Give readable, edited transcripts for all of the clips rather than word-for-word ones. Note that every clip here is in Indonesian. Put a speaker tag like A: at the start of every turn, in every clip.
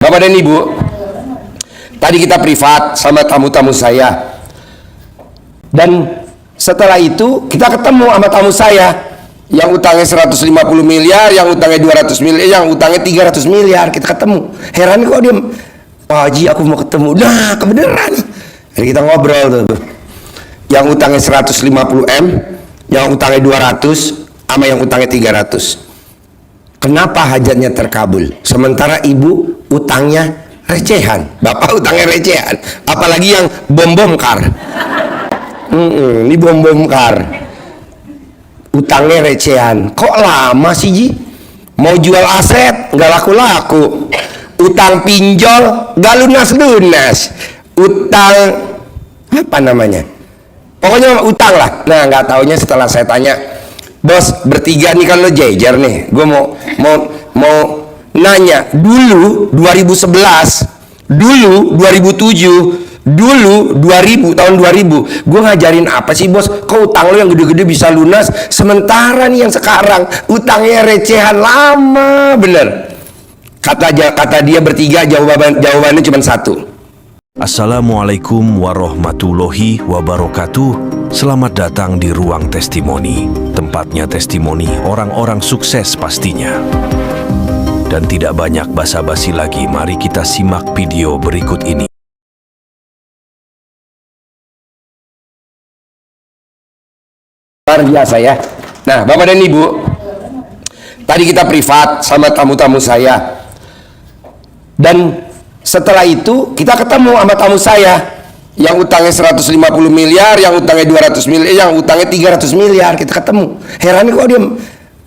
A: Bapak dan Ibu, tadi kita privat sama tamu-tamu saya. Dan setelah itu kita ketemu sama tamu saya yang utangnya 150 miliar, yang utangnya 200 miliar, yang utangnya 300 miliar. Kita ketemu. Heran kok dia, Pak Haji aku mau ketemu. Nah kebenaran. Jadi kita ngobrol tuh. Yang utangnya 150 M, yang utangnya 200, sama yang utangnya 300. Kenapa hajatnya terkabul? Sementara ibu utangnya recehan, bapak utangnya recehan. Apalagi yang bom kar. Ini bom kar. Utangnya recehan. Kok lama sih Ji? Mau jual aset nggak laku-laku. Utang pinjol nggak lunas-lunas. Utang apa namanya? Pokoknya utang lah. Nah nggak taunya setelah saya tanya, bos bertiga nih kan lo jejer nih, gue mau nanya, dulu 2011, dulu 2007, dulu 2000, tahun 2000 gue ngajarin apa sih bos? Kok utang lo yang gede-gede bisa lunas, sementara nih yang sekarang utangnya recehan lama bener. Kata dia bertiga, jawabannya cuma satu.
B: Assalamualaikum warahmatullahi wabarakatuh. Selamat datang di Ruang Testimoni. Tempatnya testimoni orang-orang sukses pastinya. Dan tidak banyak basa-basi lagi, mari kita simak video berikut ini.
A: Luar biasa ya. Nah Bapak dan Ibu, tadi kita privat sama tamu-tamu saya. Dan setelah itu kita ketemu sama tamu saya yang utangnya 150 miliar, yang utangnya 200 miliar, yang utangnya 300 miliar. Kita ketemu. Heran kok dia,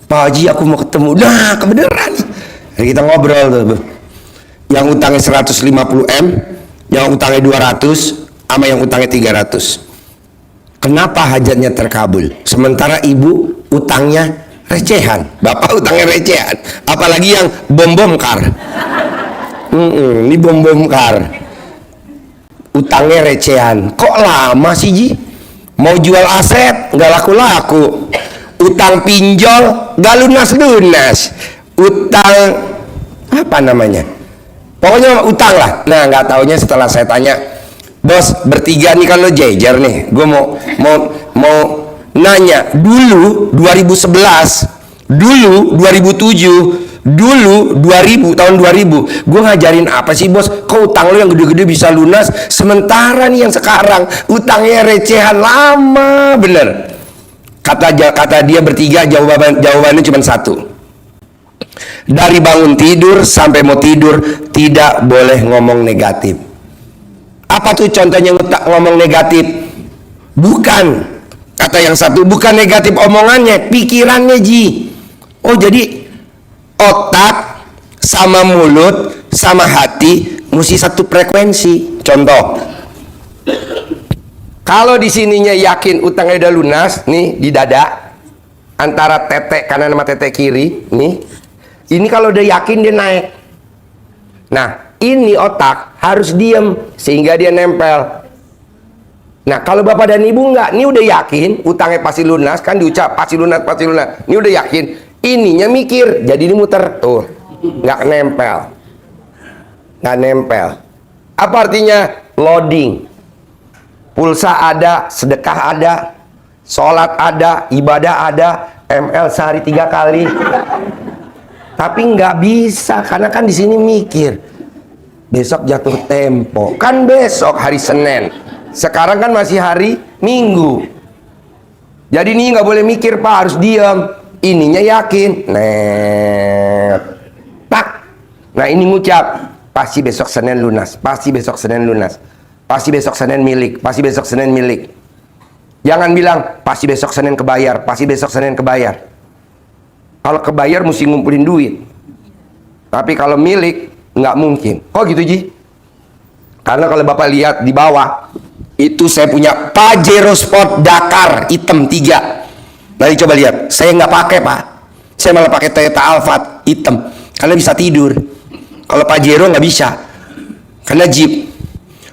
A: Pak Haji aku mau ketemu. Nah kebenaran. Jadi kita ngobrol tuh. Yang utangnya 150 M, yang utangnya 200, sama yang utangnya 300. Kenapa hajatnya terkabul? Sementara ibu utangnya recehan, bapak utangnya recehan. Apalagi yang bom kar. Ini bom kar. Utangnya recehan. Kok lama sih Ji? Mau jual aset nggak laku-laku. Utang pinjol nggak lunas-lunas. Utang apa namanya? Pokoknya utang lah. Nah nggak taunya setelah saya tanya, bos bertiga nih kan lo jejer nih, gue mau nanya, dulu 2011, dulu 2007, dulu 2000, tahun 2000 gue ngajarin apa sih bos? Kok utang lo yang gede-gede bisa lunas, sementara nih yang sekarang utangnya recehan lama bener. Kata dia bertiga, jawabannya cuma satu. Dari bangun tidur sampai mau tidur tidak boleh ngomong negatif. Apa tuh contohnya ngomong negatif? Bukan, kata yang satu, bukan negatif omongannya, pikirannya Ji. Oh jadi otak sama mulut sama hati mesti satu frekuensi. Contoh, kalau di sininya yakin utangnya udah lunas, nih di dada antara tete kanan sama tete kiri, nih. Ini kalau udah yakin dia naik. Nah, ini otak harus diem sehingga dia nempel. Nah, kalau bapak dan ibu enggak, ini udah yakin utangnya pasti lunas, kan diucap pasti lunas, pasti lunas. Ini udah yakin, ininya mikir, jadi ini muter tuh, nggak nempel, nggak nempel. Apa artinya loading? Pulsa ada, sedekah ada, sholat ada, ibadah ada, ML sehari 3 kali. Tapi nggak bisa karena kan di sini mikir. Besok jatuh tempo, kan besok hari Senin. Sekarang kan masih hari Minggu. Jadi ini nggak boleh mikir Pak, harus diam. Ininya yakin, tak. Nah ini ngucap, pasti besok Senin lunas, pasti besok Senin lunas, pasti besok Senin milik, pasti besok Senin milik. Jangan bilang pasti besok Senin kebayar, pasti besok Senin kebayar. Kalau kebayar mesti ngumpulin duit. Tapi kalau milik nggak mungkin. Kok gitu Ji? Karena kalau Bapak lihat di bawah itu saya punya Pajero Sport Dakar hitam 3. Nanti coba lihat. Saya nggak pakai Pak. Saya malah pakai Toyota Alphard hitam. Karena bisa tidur. Kalau Pajero nggak bisa. Karena Jeep.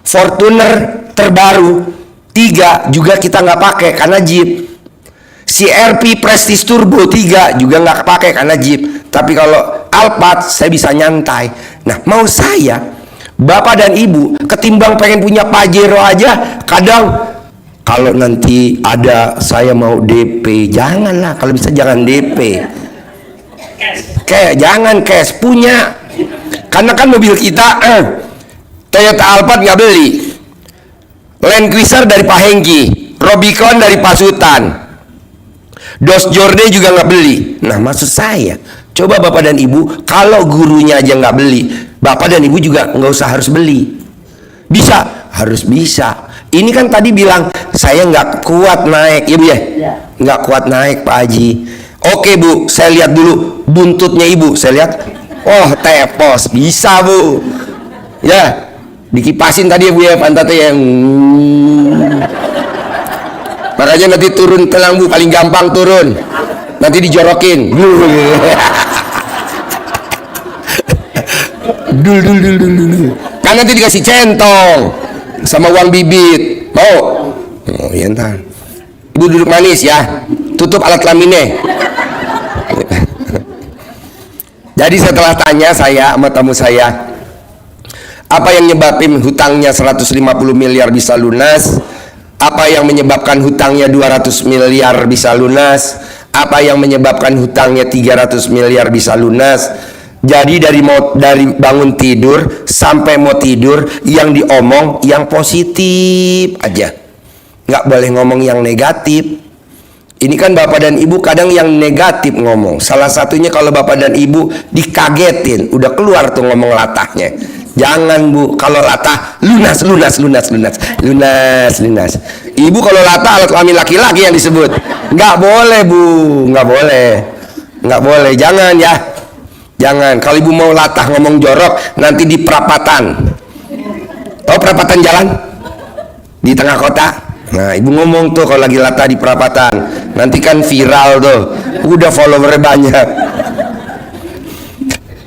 A: Fortuner terbaru 3 juga kita nggak pakai karena Jeep. CR-V Prestige Turbo 3 juga nggak pakai karena Jeep. Tapi kalau Alphard saya bisa nyantai. Nah, mau saya, bapak dan ibu, ketimbang pengen punya Pajero aja, kadang kalau nanti ada saya mau DP, janganlah. Kalau bisa jangan DP. Kayak jangan cash, punya. Karena kan mobil kita Toyota Alphard nggak beli, Land Cruiser dari Pak Hengki, Rubicon dari Pak Sultan, Dodge Jordan juga nggak beli. Nah, maksud saya, coba bapak dan ibu, kalau gurunya aja nggak beli, bapak dan ibu juga nggak usah harus beli. Bisa, harus bisa. Ini kan tadi bilang saya nggak kuat naik, ya Bu ya? Nggak kuat naik Pak Haji. Oke Bu, saya lihat dulu buntutnya ibu, saya lihat. Oh, tepos, bisa Bu. Ya, dikipasin tadi ya Bu ya, pantatnya yang. Makanya nanti turun telang Bu, paling gampang turun. Nanti dijorokin. Dul. Kan nanti dikasih centong sama uang bibit. Mau? Oh, iya ntar. Ibu duduk manis ya. Tutup alat kelaminnya. Jadi setelah tanya saya sama tamu saya, apa yang nyebabin hutangnya 150 miliar bisa lunas? Apa yang menyebabkan hutangnya 200 miliar bisa lunas? Apa yang menyebabkan hutangnya 300 miliar bisa lunas? Jadi dari bangun tidur sampai mau tidur, yang diomong yang positif aja, nggak boleh ngomong yang negatif. Ini kan bapak dan ibu kadang yang negatif ngomong. Salah satunya kalau bapak dan ibu dikagetin, udah keluar tuh ngomong latahnya. Jangan Bu, kalau latah lunas. Ibu kalau latah alat kelamin laki-laki yang disebut. Nggak boleh Bu, nggak boleh. Jangan ya. Jangan. Kalau ibu mau latah ngomong jorok, nanti di perapatan. Tahu perapatan jalan? Di tengah kota. Nah, ibu ngomong tuh kalau lagi latah di perapatan, nanti kan viral tuh, udah followernya banyak.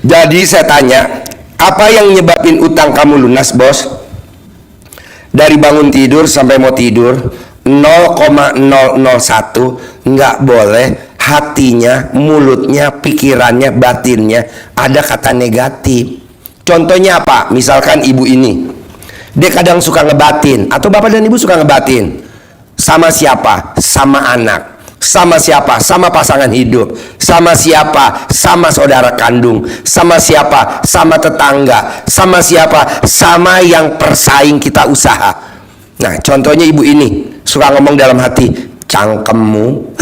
A: Jadi saya tanya, apa yang nyebabin utang kamu lunas bos? Dari bangun tidur sampai mau tidur 0,001 nggak boleh hatinya, mulutnya, pikirannya, batinnya ada kata negatif. Contohnya apa? Misalkan ibu ini, dia kadang suka ngebatin, atau bapak dan ibu suka ngebatin sama siapa? Sama anak. Sama siapa? Sama pasangan hidup. Sama siapa? Sama saudara kandung. Sama siapa? Sama tetangga. Sama siapa? Sama yang persaing kita usaha. Nah, contohnya ibu ini suka ngomong dalam hati, cangkemmu.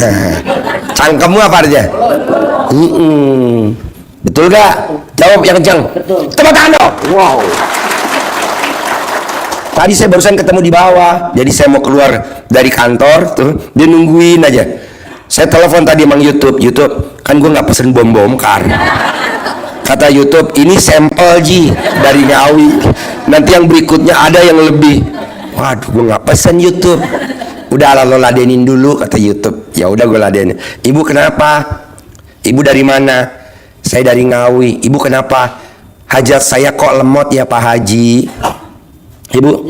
A: Cangkemmu apa artinya? Betul gak? Jawab yang kencang. Tepuk tangan dong. Wow. Tadi saya barusan ketemu di bawah, jadi saya mau keluar dari kantor tuh, dia nungguin aja. Saya telepon tadi emang YouTube, kan gue nggak pesen bom kar. Kata YouTube, ini sampel Ji dari Ngawi. Nanti yang berikutnya ada yang lebih. Waduh, gue nggak pesen YouTube. Udah lo ladenin dulu kata YouTube. Ya udah gue ladenin. Ibu kenapa? Ibu dari mana? Saya dari Ngawi. Ibu kenapa? Hajat saya kok lemot ya Pak Haji. Ibu,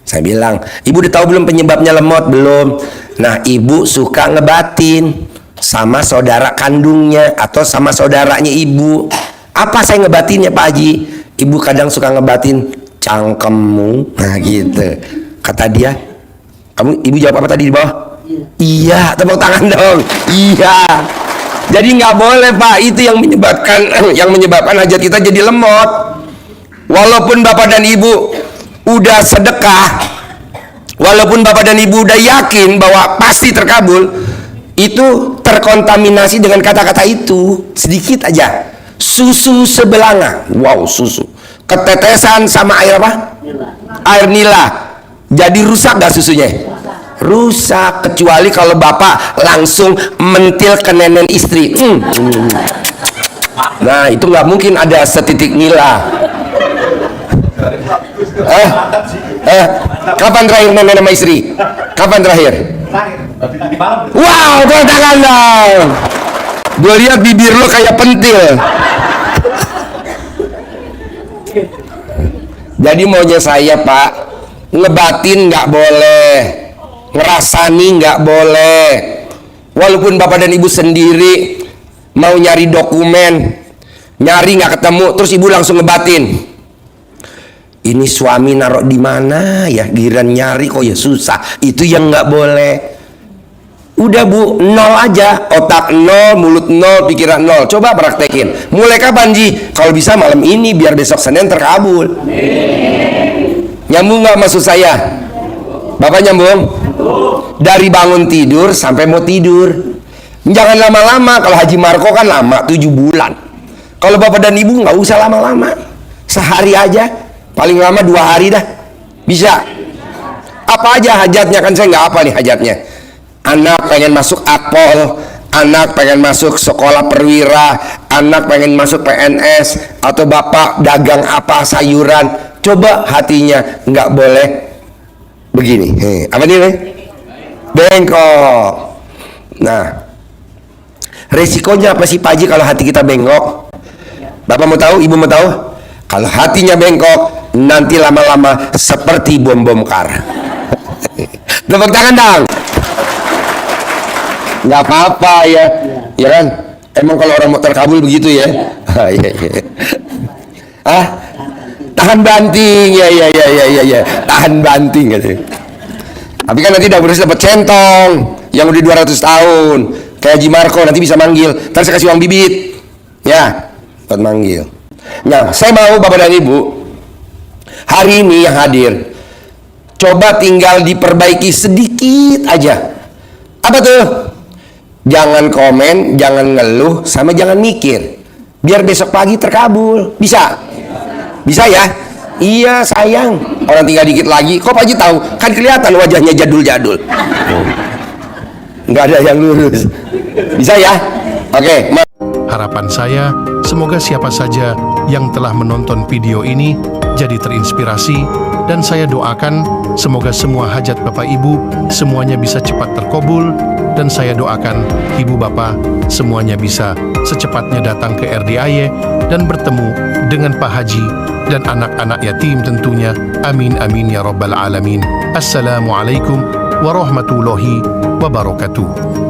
A: saya bilang, ibu udah tahu belum penyebabnya lemot? Belum. Nah, ibu suka ngebatin sama saudara kandungnya atau sama saudaranya ibu. Apa saya ngebatinnya Pak Haji? Ibu kadang suka ngebatin cangkemmu. Nah gitu. Kata dia, ibu jawab apa tadi di bawah? Iya, tepuk tangan dong. Iya. Jadi nggak boleh Pak, itu yang menyebabkan hajat kita jadi lemot. Walaupun bapak dan ibu udah sedekah, walaupun bapak dan ibu udah yakin bahwa pasti terkabul, itu terkontaminasi dengan kata-kata itu sedikit aja. Susu sebelanga, wow, susu ketetesan sama air apa? Air nila. Jadi rusak gak susunya? Rusak, kecuali kalau bapak langsung mentil ke nenek istri. Nah, itu nggak mungkin ada setitik nila. Kapan terakhir nenek sama istri? Kapan terakhir? Wow, tepuk tangan dong. Gue lihat bibir lo kayak pentil. Jadi maunya saya Pak, ngebatin nggak boleh, ngerasani nggak boleh, Walaupun bapak dan ibu sendiri mau nyari dokumen, nyari nggak ketemu, terus ibu langsung ngebatin. Ini suami naruh di mana ya? Giliran nyari kok ya susah. Itu yang nggak boleh. Udah bu, nol aja, otak nol, mulut nol, pikiran nol. Coba praktekin. Mulai kapan Ji? Kalau bisa malam ini biar besok Senin terkabul. Nyambung nggak maksud saya? Bapak nyambung? Dari bangun tidur sampai mau tidur. Jangan lama-lama. Kalau Haji Marco kan lama, 7 bulan. Kalau bapak dan ibu nggak usah lama-lama. Sehari aja, paling lama 2 hari dah. Bisa. Apa aja hajatnya, kan saya nggak apa nih hajatnya. Anak pengen masuk Akpol, anak pengen masuk sekolah perwira, anak pengen masuk PNS, atau bapak dagang apa sayuran. Coba hatinya nggak boleh begini. Apa nih? Bengkok. Nah, resikonya apa sih Pak Haji kalau hati kita bengkok? Bapak mau tahu, ibu mau tahu? Kalau hatinya bengkok, nanti lama-lama seperti bom kar. Tepuk tangan dong. Nggak apa-apa ya, ya kan? Emang kalau orang mau terkabul begitu ya? Tahan banting, ya, tahan banting gitu. Tapi kan nanti Dapur dapat centong yang udah 200 tahun, kayak Haji Marco nanti bisa manggil. Ntar saya kasih uang bibit, ya, buat manggil. Nah, saya mau bapak dan ibu hari ini yang hadir, coba tinggal diperbaiki sedikit aja. Apa tuh? Jangan komen, jangan ngeluh, sama jangan mikir. Biar besok pagi terkabul. Bisa? Bisa ya? Iya sayang. Orang tinggal dikit lagi. Kok Pak Haji tahu? Kan kelihatan wajahnya jadul-jadul. Nggak ada yang lurus. Bisa ya? Oke.
C: Harapan saya, semoga siapa saja yang telah menonton video ini jadi terinspirasi, dan saya doakan semoga semua hajat Bapak Ibu semuanya bisa cepat terkabul, dan saya doakan Ibu Bapak semuanya bisa secepatnya datang ke RDIY dan bertemu dengan Pak Haji dan anak-anak yatim tentunya. Amin amin ya rabbal alamin. Assalamualaikum warahmatullahi wabarakatuh.